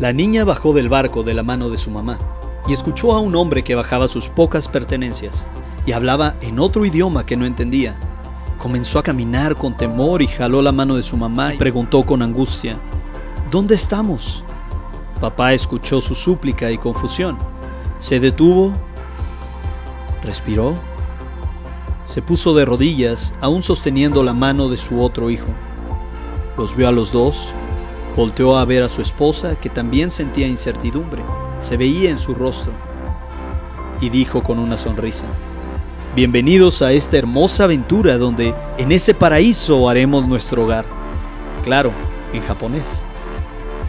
La niña bajó del barco de la mano de su mamá y escuchó a un hombre que bajaba sus pocas pertenencias y hablaba en otro idioma que no entendía. Comenzó a caminar con temor y jaló la mano de su mamá y preguntó con angustia: ¿Dónde estamos? Papá escuchó su súplica y confusión. Se detuvo, respiró, se puso de rodillas, aún sosteniendo la mano de su otro hijo. Los vio a los dos, volteó a ver a su esposa, que también sentía incertidumbre, se veía en su rostro, y dijo con una sonrisa: bienvenidos a esta hermosa aventura donde en ese paraíso haremos nuestro hogar. Claro, en japonés.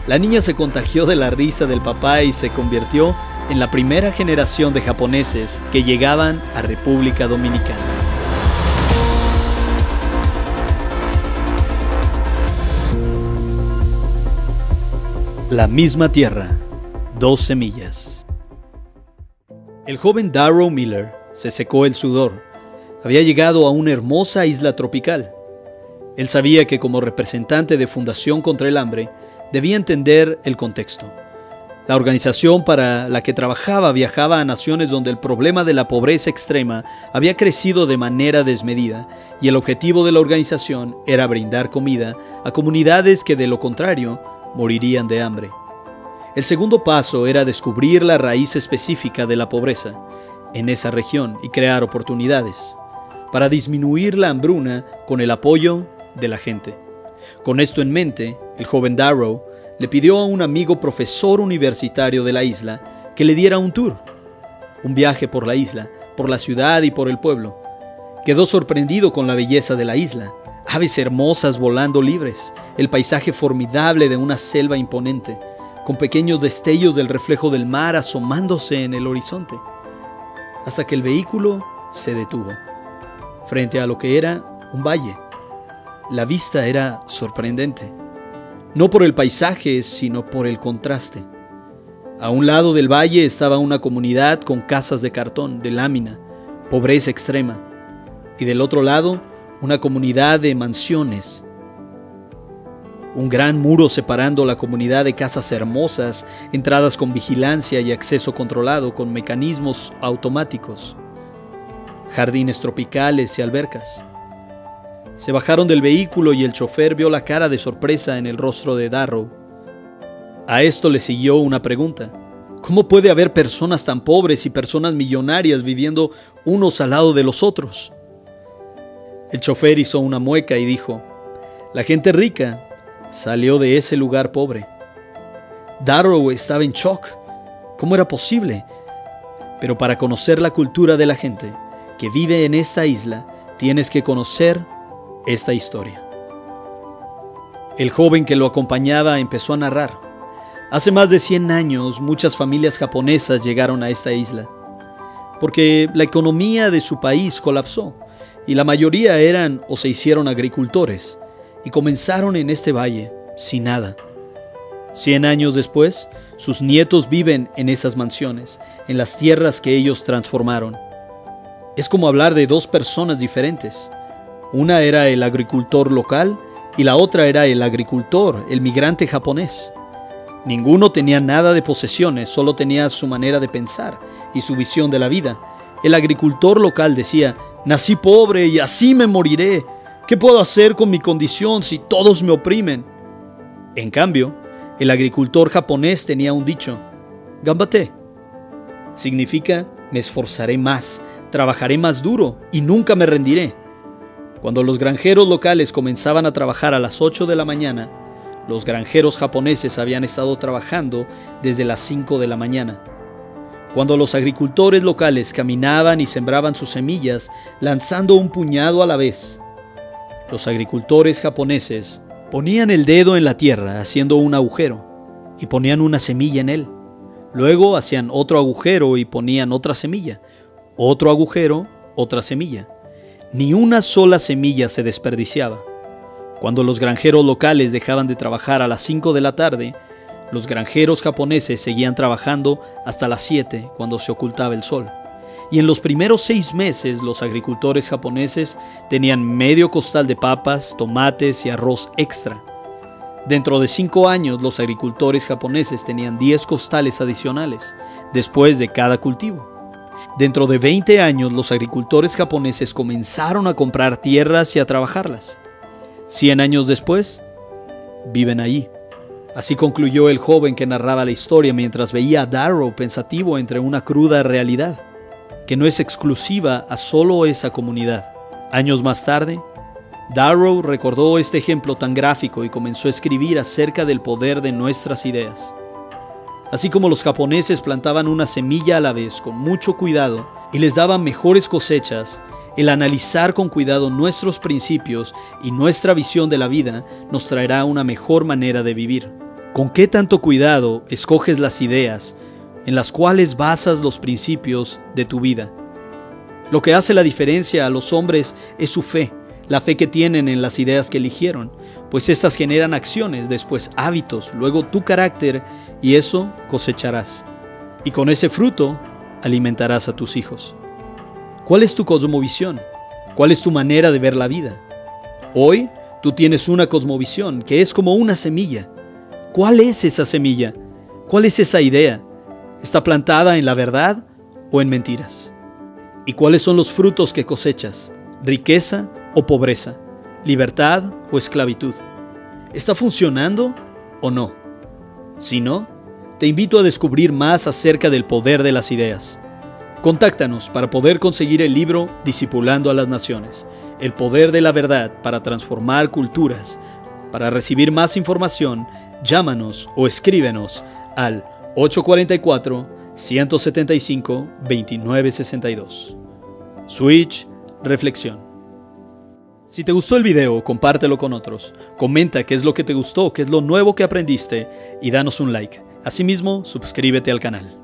La niña se contagió de la risa del papá y se convirtió en la primera generación de japoneses que llegaban a República Dominicana. La misma tierra, 2 semillas. El joven Darrow Miller se secó el sudor. Había llegado a una hermosa isla tropical. Él sabía que como representante de Fundación contra el Hambre, debía entender el contexto. La organización para la que trabajaba viajaba a naciones donde el problema de la pobreza extrema había crecido de manera desmedida, y el objetivo de la organización era brindar comida a comunidades que de lo contrario morirían de hambre. El segundo paso era descubrir la raíz específica de la pobreza en esa región y crear oportunidades para disminuir la hambruna con el apoyo de la gente. Con esto en mente, el joven Darrow le pidió a un amigo profesor universitario de la isla que le diera un tour, un viaje por la isla, por la ciudad y por el pueblo. Quedó sorprendido con la belleza de la isla, aves hermosas volando libres, el paisaje formidable de una selva imponente, con pequeños destellos del reflejo del mar asomándose en el horizonte, hasta que el vehículo se detuvo, frente a lo que era un valle. La vista era sorprendente, no por el paisaje, sino por el contraste. A un lado del valle estaba una comunidad con casas de cartón, de lámina, pobreza extrema, y del otro lado, una comunidad de mansiones. Un gran muro separando la comunidad de casas hermosas, entradas con vigilancia y acceso controlado con mecanismos automáticos, jardines tropicales y albercas. Se bajaron del vehículo y el chofer vio la cara de sorpresa en el rostro de Darrow. A esto le siguió una pregunta: ¿cómo puede haber personas tan pobres y personas millonarias viviendo unos al lado de los otros? El chofer hizo una mueca y dijo: la gente rica salió de ese lugar pobre. Darrow estaba en shock. ¿Cómo era posible? Pero para conocer la cultura de la gente que vive en esta isla, tienes que conocer esta historia. El joven que lo acompañaba empezó a narrar. Hace más de 100 años, muchas familias japonesas llegaron a esta isla, porque la economía de su país colapsó, y la mayoría eran o se hicieron agricultores, y comenzaron en este valle sin nada. 100 años después, sus nietos viven en esas mansiones, en las tierras que ellos transformaron. Es como hablar de 2 personas diferentes. Una era el agricultor local y la otra era el agricultor, el migrante japonés. Ninguno tenía nada de posesiones, solo tenía su manera de pensar y su visión de la vida. El agricultor local decía: nací pobre y así me moriré. ¿Qué puedo hacer con mi condición si todos me oprimen? En cambio, el agricultor japonés tenía un dicho: Gambate. Significa: me esforzaré más, trabajaré más duro y nunca me rendiré. Cuando los granjeros locales comenzaban a trabajar a las 8 de la mañana, los granjeros japoneses habían estado trabajando desde las 5 de la mañana. Cuando los agricultores locales caminaban y sembraban sus semillas, lanzando un puñado a la vez, los agricultores japoneses ponían el dedo en la tierra haciendo un agujero y ponían una semilla en él. Luego hacían otro agujero y ponían otra semilla, otro agujero, otra semilla. Ni una sola semilla se desperdiciaba. Cuando los granjeros locales dejaban de trabajar a las 5 de la tarde, los granjeros japoneses seguían trabajando hasta las 7 cuando se ocultaba el sol. Y en los primeros 6 meses los agricultores japoneses tenían medio costal de papas, tomates y arroz extra. Dentro de 5 años, los agricultores japoneses tenían 10 costales adicionales, después de cada cultivo. Dentro de 20 años, los agricultores japoneses comenzaron a comprar tierras y a trabajarlas. 100 años después, viven allí. Así concluyó el joven que narraba la historia mientras veía a Darrow pensativo entre una cruda realidad, que no es exclusiva a solo esa comunidad. Años más tarde, Darrow recordó este ejemplo tan gráfico y comenzó a escribir acerca del poder de nuestras ideas. Así como los japoneses plantaban una semilla a la vez con mucho cuidado y les daban mejores cosechas, el analizar con cuidado nuestros principios y nuestra visión de la vida nos traerá una mejor manera de vivir. ¿Con qué tanto cuidado escoges las ideas en las cuales basas los principios de tu vida? Lo que hace la diferencia a los hombres es su fe, la fe que tienen en las ideas que eligieron, pues estas generan acciones, después hábitos, luego tu carácter, y eso cosecharás. Y con ese fruto alimentarás a tus hijos. ¿Cuál es tu cosmovisión? ¿Cuál es tu manera de ver la vida? Hoy tú tienes una cosmovisión que es como una semilla. ¿Cuál es esa semilla? ¿Cuál es esa idea? ¿Está plantada en la verdad o en mentiras? ¿Y cuáles son los frutos que cosechas? ¿Riqueza o pobreza? ¿Libertad o esclavitud? ¿Está funcionando o no? Si no, te invito a descubrir más acerca del poder de las ideas. Contáctanos para poder conseguir el libro Discipulando a las Naciones, el poder de la verdad para transformar culturas. Para recibir más información, llámanos o escríbenos al 844-175-2962. Switch Reflexión. Si te gustó el video, compártelo con otros. Comenta qué es lo que te gustó, qué es lo nuevo que aprendiste y danos un like. Asimismo, suscríbete al canal.